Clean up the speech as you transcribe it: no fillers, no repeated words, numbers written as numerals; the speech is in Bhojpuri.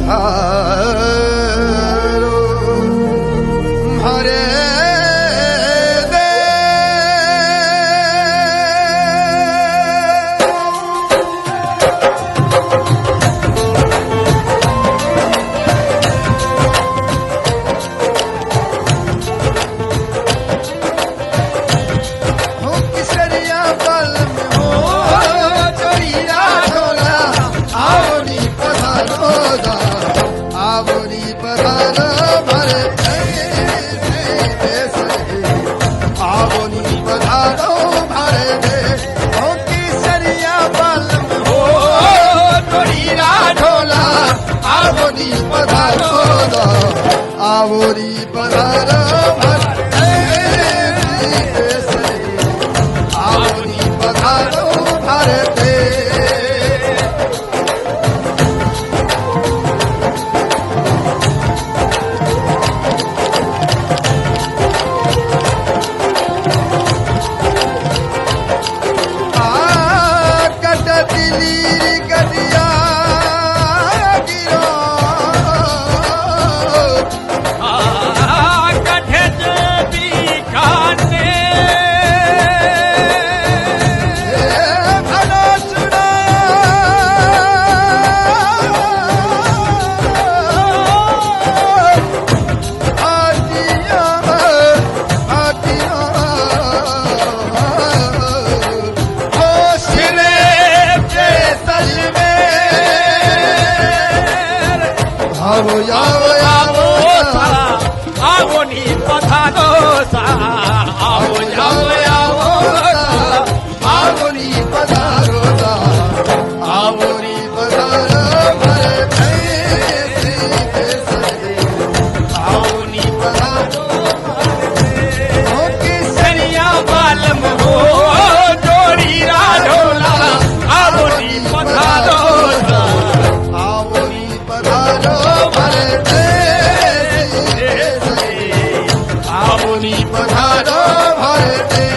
पधारो हरे आवरी पधारो आवरी पधारो भारते आवो आवो आवो आवो नी पधारो सा आवो आवो आवो आवो नी पधारो सा आवो नी पधारो भरे आवो नी पधारो हो किसरिया बालम हो जोड़ी राढोला आवो नी पधारो सा आवो नी पधारो आवनी पधारो भारते